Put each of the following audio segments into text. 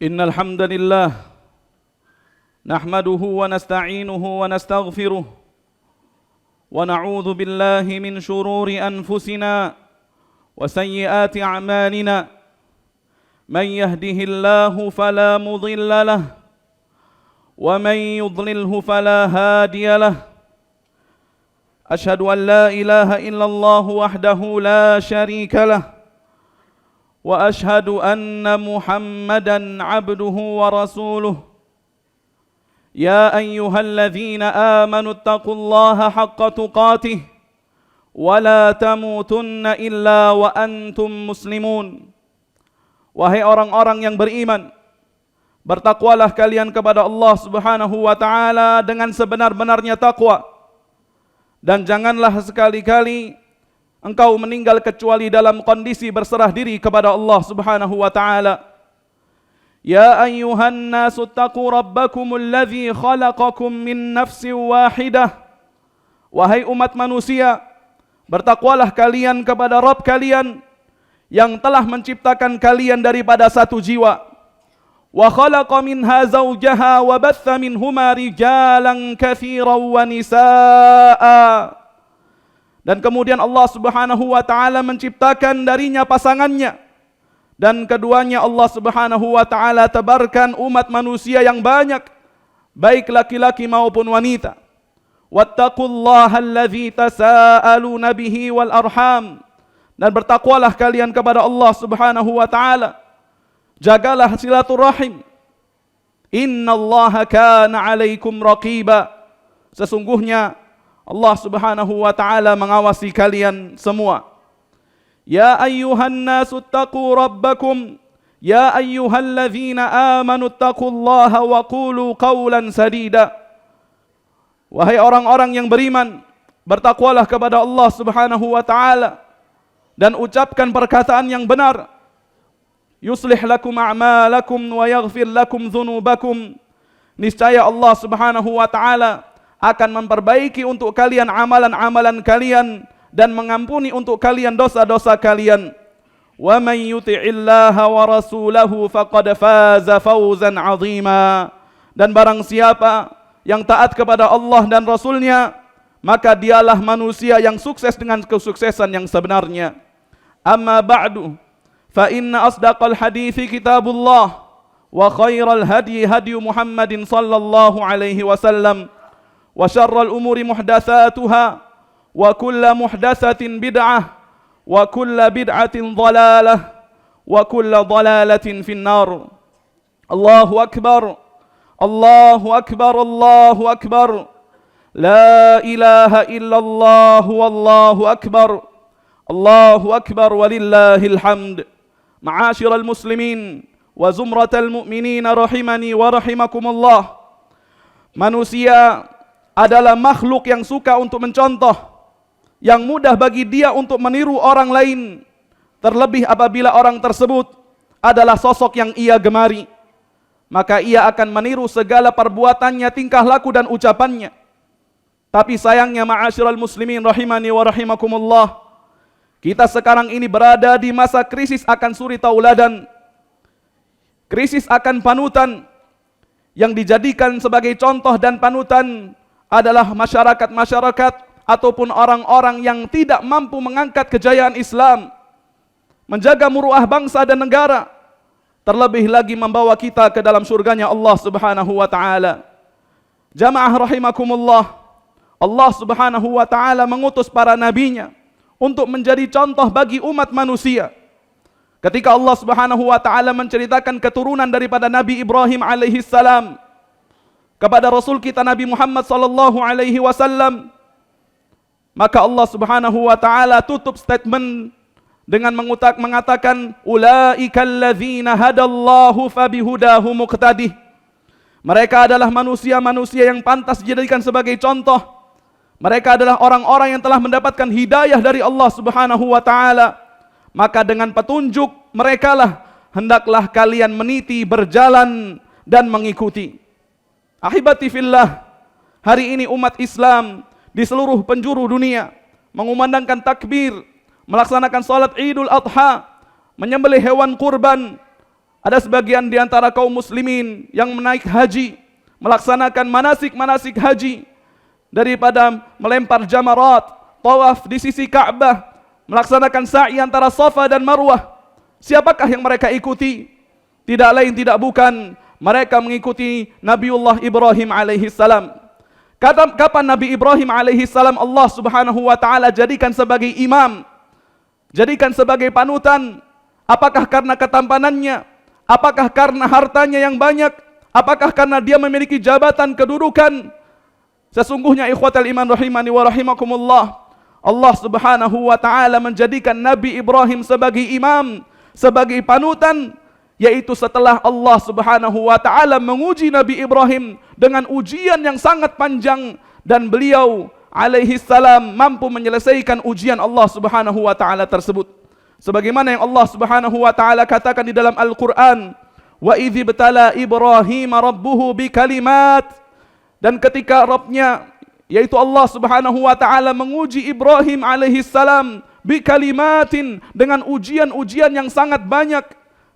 إن الحمد لله نحمده ونستعينه ونستغفره ونعوذ بالله من شرور أنفسنا وسيئات أعمالنا من يهده الله فلا مضل له ومن يضلله فلا هادي له أشهد أن لا إله إلا الله وحده لا شريك له وأشهد أن محمدًا عبده ورسوله يا أيها الذين آمنوا اتقوا الله حق تقاته ولا تموتن إلا وأنتم مسلمون. Wahai orang-orang yang beriman, bertakwalah kalian kepada Allah Subhanahu wa taala dengan sebenar-benarnya takwa, dan janganlah sekali-kali engkau meninggal kecuali dalam kondisi berserah diri kepada Allah Subhanahu wa taala. Ya ayyuhan nasu taqu rabbakumul ladzi khalaqakum min nafsin wahidah. Wahai umat manusia, bertakwalah kalian kepada Rabb kalian yang telah menciptakan kalian daripada satu jiwa. Wa khalaqa minha zawjaha wa batha minhuma rijalan katsiran wa nisaa. Dan kemudian Allah Subhanahu wa taala menciptakan darinya pasangannya, dan keduanya Allah Subhanahu wa taala tebarkan umat manusia yang banyak, baik laki-laki maupun wanita. Wattaqullaha allazi tasaaluna bihi wal arham. Dan bertakwalah kalian kepada Allah Subhanahu wa taala. Jagalah silaturahim. Innallaha kana 'alaikum raqiba. Sesungguhnya Allah Subhanahu wa taala mengawasi kalian semua. Ya ayyuhan nasu taqu rabbakum, ya ayyuhalladzina amanu taqullaha wa qulu qawlan sadida. Wahai orang-orang yang beriman, bertakwalah kepada Allah Subhanahu wa taala dan ucapkan perkataan yang benar. Yuslih lakum a'malakum wa yaghfir lakum dzunubakum. Niscaya Allah Subhanahu wa taala akan memperbaiki untuk kalian amalan-amalan kalian dan mengampuni untuk kalian dosa-dosa kalian. Wa may yuti'illaha wa rasulahu faqad faza fawzan 'azima. Dan barang siapa yang taat kepada Allah dan Rasulnya, maka dialah manusia yang sukses dengan kesuksesan yang sebenarnya. Amma ba'du, fa inna asdaqal hadithi kitabullah wa khairal hadi hadi Muhammadin sallallahu alaihi wasallam. Wa syarrul umuri muhdatsatuha wa kullu muhdatsatin bid'ah wa kullu bid'atin dhalalah wa kullu dhalalatin finnar. Allahu akbar, Allahu akbar, Allahu akbar. La ilaha illallah wallahu akbar. Allahu akbar walillahil hamd. Ma'asyiral muslimin wa zumratal mu'minin rahimani wa rahimakumullah. Manusia adalah makhluk yang suka untuk mencontoh, yang mudah bagi dia untuk meniru orang lain, terlebih apabila orang tersebut adalah sosok yang ia gemari, maka ia akan meniru segala perbuatannya, tingkah laku dan ucapannya. Tapi sayangnya ma'asyiral muslimin rahimani wa rahimakumullah, kita sekarang ini berada di masa krisis akan suri tauladan, krisis akan panutan. Yang dijadikan sebagai contoh dan panutan adalah masyarakat-masyarakat ataupun orang-orang yang tidak mampu mengangkat kejayaan Islam, menjaga muruah bangsa dan negara, terlebih lagi membawa kita ke dalam surganya Allah Subhanahu wa taala. Jamaah rahimakumullah, Allah Subhanahu wa taala mengutus para nabinya untuk menjadi contoh bagi umat manusia. Ketika Allah Subhanahu wa taala menceritakan keturunan daripada Nabi Ibrahim alaihi salam kepada Rasul kita Nabi Muhammad sallallahu alaihi wasallam, maka Allah Subhanahu wa taala tutup statement dengan mengatakan ulaikal ladzina hadallahu fabihudahu muqtadih. Mereka adalah manusia-manusia yang pantas dijadikan sebagai contoh. Mereka adalah orang-orang yang telah mendapatkan hidayah dari Allah Subhanahu wa taala. Maka dengan petunjuk merekalah hendaklah kalian meniti, berjalan dan mengikuti. Ahibati fillah, hari ini umat Islam di seluruh penjuru dunia mengumandangkan takbir, melaksanakan salat Idul Adha, menyembelih hewan kurban, Ada sebagian di antara kaum muslimin yang menaik haji, melaksanakan manasik-manasik haji, daripada melempar jamarat, tawaf di sisi Ka'bah, melaksanakan sa'i antara Safa dan Marwah. Siapakah yang mereka ikuti? Tidak lain tidak bukan mereka mengikuti Nabiullah Ibrahim alaihi salam. Kapan Nabi Ibrahim alaihi salam Allah Subhanahu wa taala jadikan sebagai imam, jadikan sebagai panutan? Apakah karena ketampanannya? Apakah karena hartanya yang banyak? Apakah karena dia memiliki jabatan kedudukan? Sesungguhnya ikhwatal iman rahimani wa rahimakumullah, Allah Subhanahu wa taala menjadikan Nabi Ibrahim sebagai imam, sebagai panutan, yaitu setelah Allah Subhanahu wa taala menguji Nabi Ibrahim dengan ujian yang sangat panjang, dan beliau alaihi salam mampu menyelesaikan ujian Allah Subhanahu wa taala tersebut. Sebagaimana yang Allah Subhanahu wa taala katakan di dalam Al-Qur'an, wa idz ibtala Ibrahim rabbuhu bikalimat, dan ketika Rabbnya yaitu Allah Subhanahu wa taala menguji Ibrahim alaihi salam bikalimatin, dengan ujian-ujian yang sangat banyak,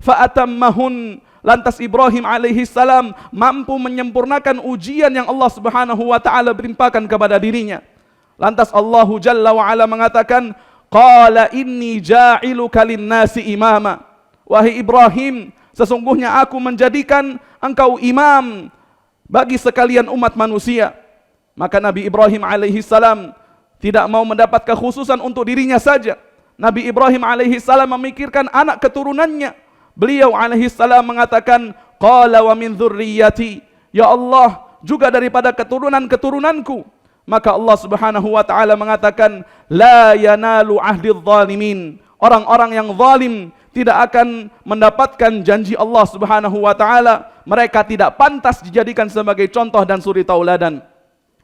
fa'atammahun, lantas Ibrahim alaihi salam mampu menyempurnakan ujian yang Allah Subhanahu wa taala berimpakan kepada dirinya. Lantas Allah Jalla wa ala mengatakan, qala inni ja'iluka lin-nasi imama. Wahai Ibrahim, sesungguhnya aku menjadikan engkau imam bagi sekalian umat manusia. Maka Nabi Ibrahim alaihi salam tidak mau mendapat kekhususan untuk dirinya saja. Nabi Ibrahim alaihi salam memikirkan anak keturunannya. Beliau alaihi salam mengatakan, qala wa min dzurriyyati, ya Allah, juga daripada keturunan-keturunanku. Maka Allah Subhanahu wa taala mengatakan, la yanalu ahdidz zalimin, orang-orang yang zalim tidak akan mendapatkan janji Allah Subhanahu wa taala. Mereka tidak pantas dijadikan sebagai contoh dan suri tauladan.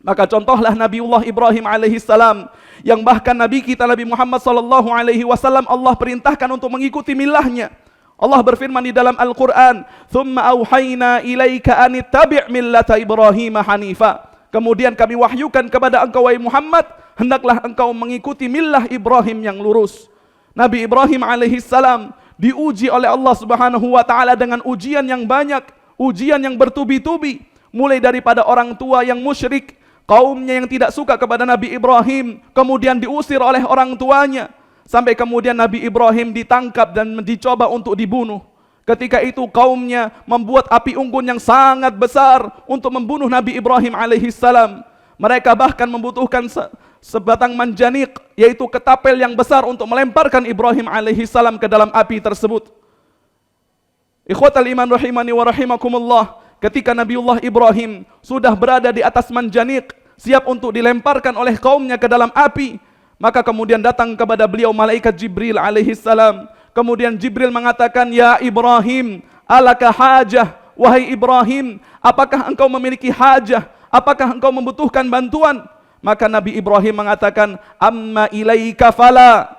Maka contohlah Nabiullah Ibrahim alaihi salam, yang bahkan Nabi kita Nabi Muhammad sallallahu alaihi wasallam Allah perintahkan untuk mengikuti milahnya. Allah berfirman di dalam Al-Qur'an, "Tsumma auhayna ilaika an ittabi' millata Ibrahim hanifa." Kemudian kami wahyukan kepada engkau wahai Muhammad, hendaklah engkau mengikuti millah Ibrahim yang lurus. Nabi Ibrahim alaihi salam diuji oleh Allah Subhanahu wa taala dengan ujian yang banyak, ujian yang bertubi-tubi, mulai daripada orang tua yang musyrik, kaumnya yang tidak suka kepada Nabi Ibrahim, kemudian diusir oleh orang tuanya, sampai kemudian Nabi Ibrahim ditangkap dan dicoba untuk dibunuh. Ketika itu kaumnya membuat api unggun yang sangat besar untuk membunuh Nabi Ibrahim alaihi salam. Mereka bahkan membutuhkan sebatang manjanik, yaitu ketapel yang besar, untuk melemparkan Ibrahim alaihi salam ke dalam api tersebut. Ikhwatal iman rahimani wa rahimakumullah, ketika Nabiullah Ibrahim sudah berada di atas manjanik, siap untuk dilemparkan oleh kaumnya ke dalam api, maka kemudian datang kepada beliau malaikat Jibril alaihi salam. Kemudian Jibril mengatakan, ya Ibrahim, alaka hajah, wahai Ibrahim, apakah engkau memiliki hajah? Apakah engkau membutuhkan bantuan? Maka Nabi Ibrahim mengatakan, amma ilaika fala,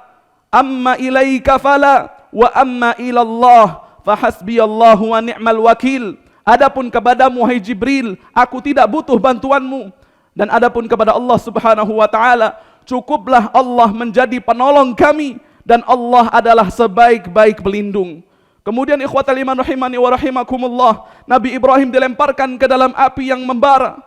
wa amma ilallah, fahasbiyallahu wa ni'mal wakil. Adapun kepadamu wahai Jibril, aku tidak butuh bantuanmu. Dan adapun kepada Allah Subhanahu wa taala, cukuplah Allah menjadi penolong kami, dan Allah adalah sebaik-baik pelindung. Kemudian ikhwatal iman rahimani wa rahimakumullah, Nabi Ibrahim dilemparkan ke dalam api yang membara.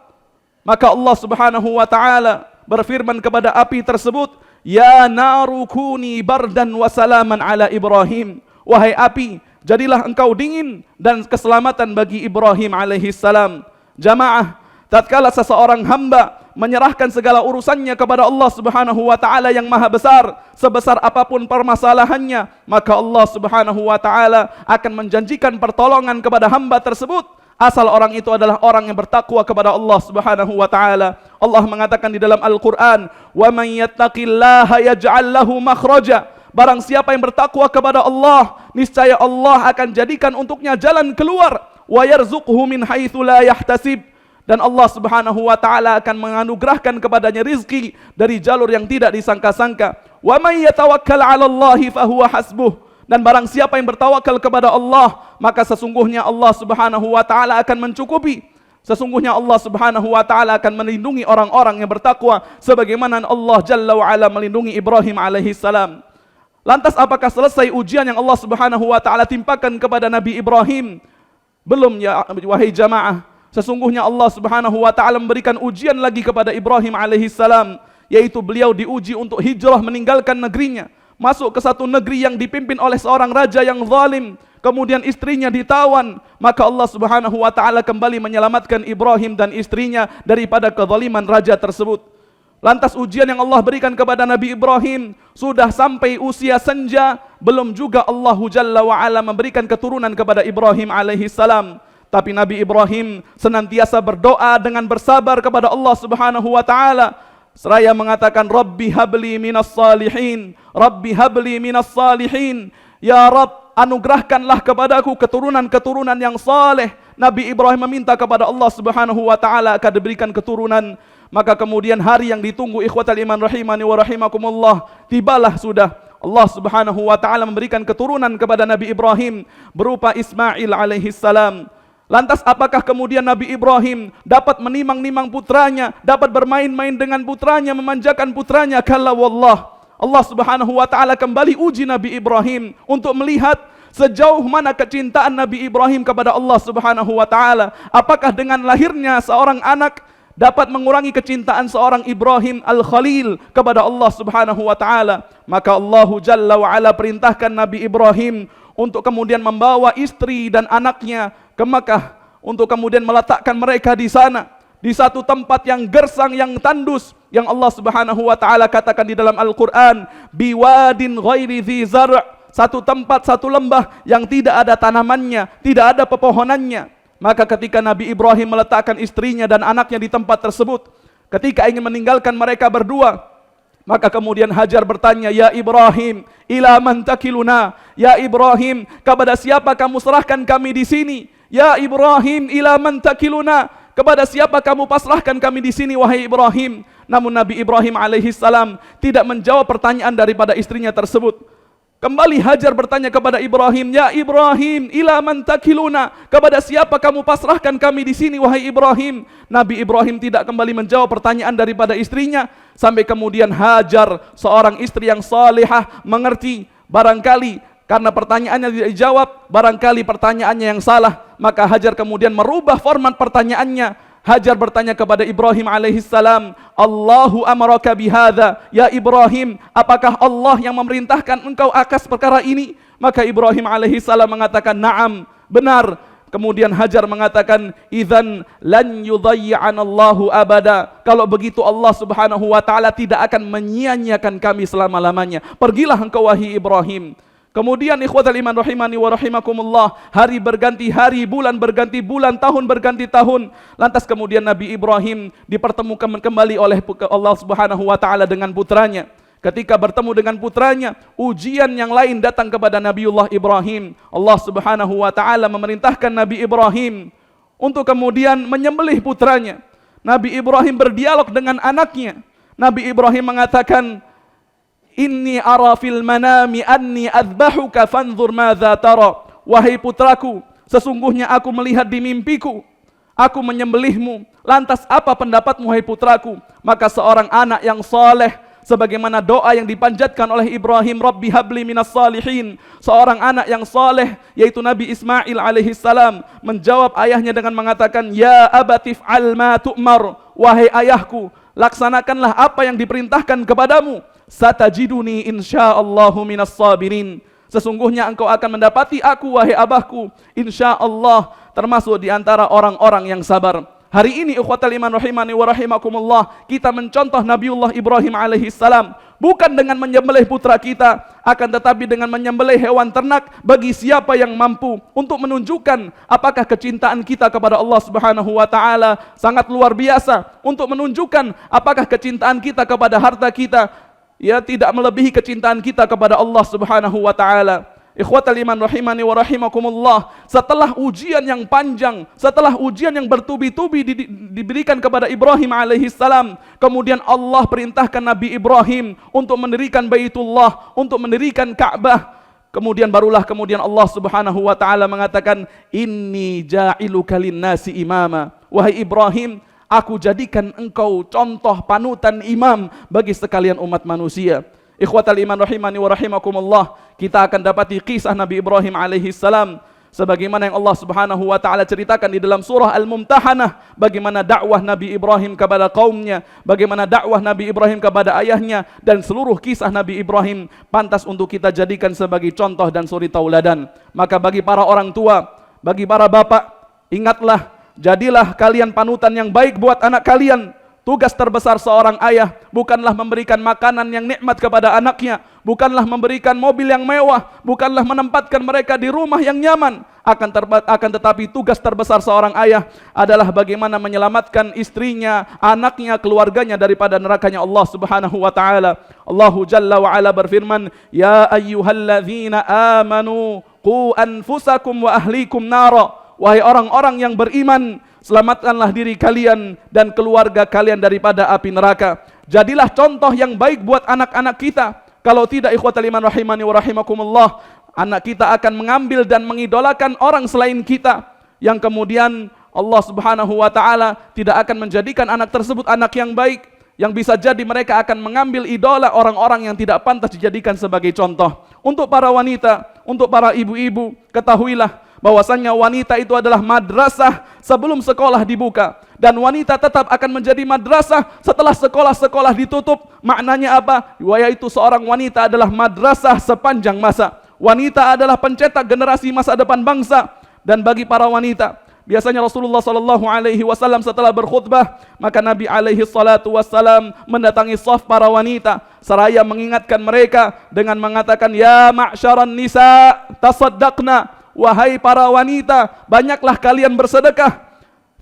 Maka Allah Subhanahu wa taala berfirman kepada api tersebut, ya naru kuni bardan wa salaman ala Ibrahim. Wahai api, jadilah engkau dingin dan keselamatan bagi Ibrahim alaihi salam. Jamaah, tatkala seseorang hamba menyerahkan segala urusannya kepada Allah Subhanahu wa taala yang maha besar, sebesar apapun permasalahannya, maka Allah Subhanahu wa taala akan menjanjikan pertolongan kepada hamba tersebut, asal orang itu adalah orang yang bertakwa kepada Allah Subhanahu wa taala. Allah mengatakan di dalam Al-Qur'an, "Wa may yattaqillaha yaj'al lahu makhraja." Barang siapa yang bertakwa kepada Allah, niscaya Allah akan jadikan untuknya jalan keluar, wa yarzuqhu min haitsu la yahtasib. Dan Allah Subhanahu wa taala akan menganugerahkan kepadanya rizki dari jalur yang tidak disangka-sangka. Wa may yatawakkal 'ala Allahi fahuwa hasbuh. Dan barang siapa yang bertawakal kepada Allah, maka sesungguhnya Allah Subhanahu wa taala akan mencukupi. Sesungguhnya Allah Subhanahu wa taala akan melindungi orang-orang yang bertakwa sebagaimana Allah Jalla wa ala melindungi Ibrahim alaihi salam. Lantas apakah selesai ujian yang Allah Subhanahu wa taala timpakan kepada Nabi Ibrahim? Belum ya wahai jamaah. Sesungguhnya Allah Subhanahu wa taala memberikan ujian lagi kepada Ibrahim alaihissalam, yaitu beliau diuji untuk hijrah meninggalkan negerinya, masuk ke satu negeri yang dipimpin oleh seorang raja yang zalim, kemudian istrinya ditawan. Maka Allah Subhanahu wa taala kembali menyelamatkan Ibrahim dan istrinya daripada kezaliman raja tersebut. Lantas ujian yang Allah berikan kepada Nabi Ibrahim sudah sampai usia senja, belum juga Allah Jalla wa Ala memberikan keturunan kepada Ibrahim alaihissalam. Tapi Nabi Ibrahim senantiasa berdoa dengan bersabar kepada Allah Subhanahu wa taala, seraya mengatakan, Rabbi habli minas salihin, Rabbi habli minas salihin. Ya Rabb, anugerahkanlah kepadaku keturunan-keturunan yang saleh. Nabi Ibrahim meminta kepada Allah Subhanahu wa taala agar diberikan keturunan. Maka kemudian hari yang ditunggu ikhwatal iman rahimani wa rahimakumullah tibalah sudah. Allah Subhanahu wa taala memberikan keturunan kepada Nabi Ibrahim berupa Ismail alaihissalam. Lantas apakah kemudian Nabi Ibrahim dapat menimang-nimang putranya, dapat bermain-main dengan putranya, memanjakan putranya? Kalla wallah. Allah Subhanahu wa taala kembali uji Nabi Ibrahim untuk melihat sejauh mana kecintaan Nabi Ibrahim kepada Allah Subhanahu wa taala. Apakah dengan lahirnya seorang anak dapat mengurangi kecintaan seorang Ibrahim Al-Khalil kepada Allah Subhanahu wa taala? Maka Allah Jalla wa Ala perintahkan Nabi Ibrahim untuk kemudian membawa istri dan anaknya ke Makkah, untuk kemudian meletakkan mereka di sana, di satu tempat yang gersang, yang tandus, yang Allah Subhanahu wa taala katakan di dalam Al-Qur'an, biwadin ghairi dzi zar', satu tempat, satu lembah yang tidak ada tanamannya, tidak ada pepohonannya. Maka ketika Nabi Ibrahim meletakkan istrinya dan anaknya di tempat tersebut, ketika ingin meninggalkan mereka berdua, maka kemudian Hajar bertanya, Ya Ibrahim, ila man takiluna? Ya Ibrahim, kepada siapa kamu serahkan kami di sini? Ya Ibrahim, ila man takiluna? Kepada siapa kamu pasrahkan kami di sini, wahai Ibrahim? Namun Nabi Ibrahim alaihissalam tidak menjawab pertanyaan daripada istrinya tersebut. Kembali Hajar bertanya kepada Ibrahim, Ya Ibrahim, ila man takiluna? Kepada siapa kamu pasrahkan kami di sini, wahai Ibrahim? Nabi Ibrahim tidak kembali menjawab pertanyaan daripada istrinya, sampai kemudian Hajar, seorang istri yang salihah, mengerti barangkali karena pertanyaannya tidak dijawab, barangkali pertanyaannya yang salah. Maka Hajar kemudian merubah format pertanyaannya. Hajar bertanya kepada Ibrahim alaihissalam, Allahu amaraka bihadza? Ya Ibrahim, apakah Allah yang memerintahkan engkau akas perkara ini? Maka Ibrahim alaihissalam mengatakan, Naam, benar. Kemudian Hajar mengatakan, Idzan lan yudayyi'anallahu abada. Kalau begitu Allah Subhanahu wa taala tidak akan menyia-nyiakan kami selama-lamanya. Pergilah engkau wahai Ibrahim. Kemudian ikhwatal iman rahimani wa rahimakumullah, hari berganti hari, bulan berganti bulan, tahun berganti tahun. Lantas kemudian Nabi Ibrahim dipertemukan kembali oleh Allah Subhanahu wa taala dengan putranya. Ketika bertemu dengan putranya, ujian yang lain datang kepada Nabiullah Ibrahim. Allah Subhanahu wa taala memerintahkan Nabi Ibrahim untuk kemudian menyembelih putranya. Nabi Ibrahim berdialog dengan anaknya. Nabi Ibrahim mengatakan, Inni ara fil manami anni adzbahuka fanzur madza tara. Wahai putraku, sesungguhnya aku melihat di mimpiku aku menyembelihmu. Lantas apa pendapatmu wahai putraku? Maka seorang anak yang saleh, sebagaimana doa yang dipanjatkan oleh Ibrahim, Rabbi habli minas salihin, seorang anak yang saleh yaitu Nabi Ismail alaihissalam menjawab ayahnya dengan mengatakan, Ya abatif al ma tu'mar. Wahai ayahku, laksanakanlah apa yang diperintahkan kepadamu. Satajiduni insyaallahu minas sabirin. Sesungguhnya engkau akan mendapati aku wahai abahku, insyaallah termasuk di antara orang-orang yang sabar. Hari ini ikhwatal iman rahimani wa rahimakumullah, kita mencontoh Nabiullah Ibrahim alaihissalam, bukan dengan menyembelih putra kita, akan tetapi dengan menyembelih hewan ternak bagi siapa yang mampu, untuk menunjukkan apakah kecintaan kita kepada Allah Subhanahu wa taala sangat luar biasa, untuk menunjukkan apakah kecintaan kita kepada harta kita ya tidak melebihi kecintaan kita kepada Allah Subhanahu wa taala. Ikhwatal iman rahimani wa rahimakumullah, setelah ujian yang panjang, setelah ujian yang bertubi-tubi diberikan kepada Ibrahim alaihissalam, kemudian Allah perintahkan Nabi Ibrahim untuk mendirikan Baitullah, untuk mendirikan Ka'bah. Kemudian barulah kemudian Allah Subhanahu wa taala mengatakan, Inni ja'iluka linnasi imama. Wahai Ibrahim, aku jadikan engkau contoh panutan imam bagi sekalian umat manusia. Ikhwatal iman rahimani wa rahimakumullah, kita akan dapati kisah Nabi Ibrahim alaihi salam sebagaimana yang Allah Subhanahu wa taala ceritakan di dalam surah Al-Mumtahanah, bagaimana dakwah Nabi Ibrahim kepada kaumnya, bagaimana dakwah Nabi Ibrahim kepada ayahnya, dan seluruh kisah Nabi Ibrahim pantas untuk kita jadikan sebagai contoh dan suri tauladan. Maka bagi para orang tua, bagi para bapak, ingatlah, jadilah kalian panutan yang baik buat anak kalian. Tugas terbesar seorang ayah bukanlah memberikan makanan yang nikmat kepada anaknya, bukanlah memberikan mobil yang mewah, bukanlah menempatkan mereka di rumah yang nyaman. Akan tetapi tugas terbesar seorang ayah adalah bagaimana menyelamatkan istrinya, anaknya, keluarganya daripada nerakanya Allah Subhanahu wa taala. Allahu Jalla wa Ala berfirman, "Ya ayyuhalladzina amanu qu anfusakum wa ahlikum nara." Wahai orang-orang yang beriman, selamatkanlah diri kalian dan keluarga kalian daripada api neraka. Jadilah contoh yang baik buat anak-anak kita. Kalau tidak, ikhwatal iman rahimani wa rahimakumullah, anak kita akan mengambil dan mengidolakan orang selain kita, yang kemudian Allah Subhanahu wa taala tidak akan menjadikan anak tersebut anak yang baik, yang bisa jadi mereka akan mengambil idola orang-orang yang tidak pantas dijadikan sebagai contoh. Untuk para wanita, untuk para ibu-ibu, ketahuilah bahwasannya wanita itu adalah madrasah sebelum sekolah dibuka, dan wanita tetap akan menjadi madrasah setelah sekolah-sekolah ditutup. Maknanya apa? Yaitu seorang wanita adalah madrasah sepanjang masa. Wanita adalah pencetak generasi masa depan bangsa. Dan bagi para wanita, biasanya Rasulullah SAW setelah berkhutbah, maka Nabi SAW mendatangi saf para wanita seraya mengingatkan mereka dengan mengatakan, "Ya ma'syaran nisa, tasaddaqna." Wahai para wanita, banyaklah kalian bersedekah.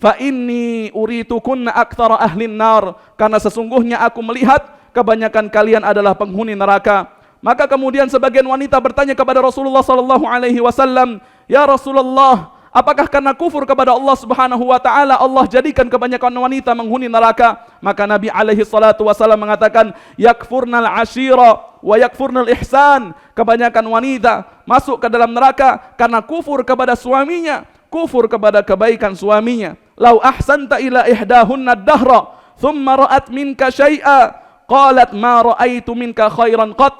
Fa inni uritukunna aktsara ahlin nar, karena sesungguhnya aku melihat kebanyakan kalian adalah penghuni neraka. Maka kemudian sebagian wanita bertanya kepada Rasulullah sallallahu alaihi wasallam, "Ya Rasulullah, apakah karena kufur kepada Allah Subhanahu wa taala Allah jadikan kebanyakan wanita menghuni neraka?" Maka Nabi alaihi salatu wasallam mengatakan, "Yakfurnal ashira wa yakfurnal ihsan." Kebanyakan wanita masuk ke dalam neraka karena kufur kepada suaminya, kufur kepada kebaikan suaminya. "Lau ahsanta ila ihdahunna ad-dahra, thumma ra'at minka syai'a, qalat ma ra'aitu minka khairan qat."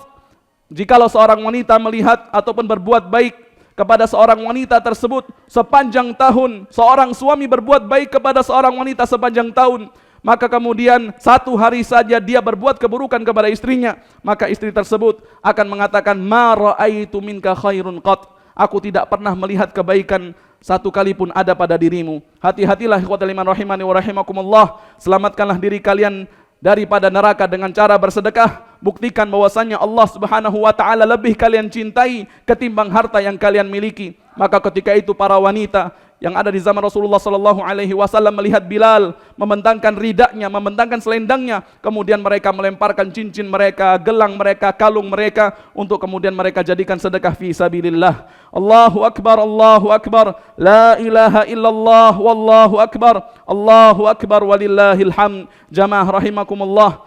Jikalau seorang wanita melihat ataupun berbuat baik kepada seorang wanita tersebut sepanjang tahun, seorang suami berbuat baik kepada seorang wanita sepanjang tahun, maka kemudian satu hari saja dia berbuat keburukan kepada istrinya, maka istri tersebut akan mengatakan, "Ma ra'aitu minka khairun qat." Aku tidak pernah melihat kebaikan satu kali pun ada pada dirimu. Hati-hatilah ikhwatal iman rahimani wa rahimakumullah. Selamatkanlah diri kalian daripada neraka dengan cara bersedekah. Buktikan bahwasannya Allah Subhanahu wa taala lebih kalian cintai ketimbang harta yang kalian miliki. Maka ketika itu para wanita yang ada di zaman Rasulullah sallallahu alaihi wasallam melihat Bilal membentangkan ridaknya, membentangkan selendangnya, kemudian mereka melemparkan cincin mereka, gelang mereka, kalung mereka untuk kemudian mereka jadikan sedekah fi sabilillah. Allahu akbar, Allahu akbar, la ilaha illallah, wallahu akbar, Allahu akbar walillahil hamd. Jamaah rahimakumullah,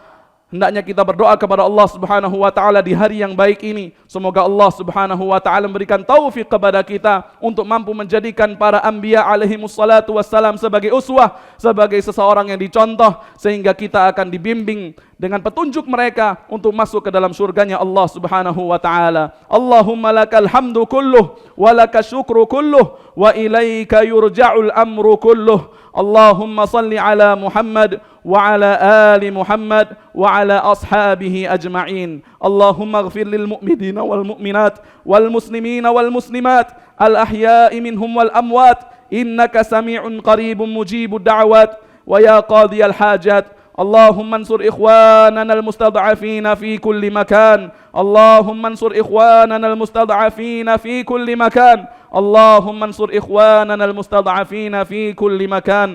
hendaknya kita berdoa kepada Allah Subhanahu wa taala di hari yang baik ini. Semoga Allah Subhanahu wa taala memberikan taufik kepada kita untuk mampu menjadikan para anbiya alaihimus salatu wassalam sebagai uswah, sebagai seseorang yang dicontoh, sehingga kita akan dibimbing dengan petunjuk mereka untuk masuk ke dalam surganya Allah Subhanahu wa taala. Allahumma lakal hamdu kulluh wa lakas syukru kulluh wa ilaika yurja'ul amru kulluh. Allahumma salli ala Muhammad wa ala ali Muhammad wa ala ashabihi ajma'in. Allahumma ighfir lil mu'minina wal mu'minat wal muslimina wal muslimat al ahya'i minhum wal amwat innaka sami'un qaribun mujibud da'wat wa ya qadiyal hajat. اللهم انصر إخواننا المستضعفين في كل مكان. اللهم انصر إخواننا المستضعفين في كل مكان. اللهم انصر إخواننا المستضعفين في كل مكان.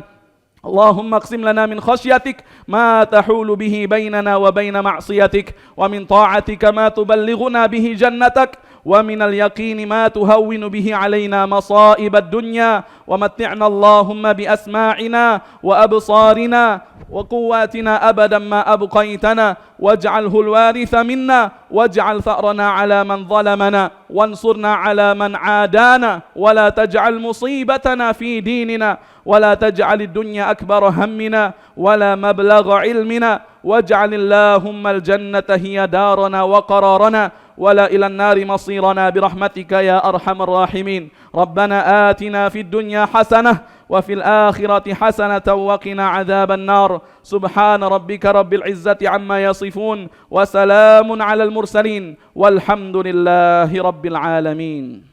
اللهم اقسم لنا من خشيتك ما تحول به بيننا وبين معصيتك، ومن طاعتك ما تبلغنا به جنتك، ومن اليقين ما تهون به علينا مصائب الدنيا ومتعنا اللهم بأسماعنا وأبصارنا وقواتنا أبدا ما أبقيتنا واجعله الوارث منا واجعل ثأرنا على من ظلمنا وانصرنا على من عادانا ولا تجعل مصيبتنا في ديننا ولا تجعل الدنيا أكبر همنا ولا مبلغ علمنا واجعل اللهم الجنة هي دارنا وقرارنا ولا إلى النار مصيرنا برحمتك يا أرحم الراحمين. ربنا آتنا في الدنيا حسنة وفي الآخرة حسنة وقنا عذاب النار. سبحان ربك رب العزة عما يصفون وسلام على المرسلين والحمد لله رب العالمين.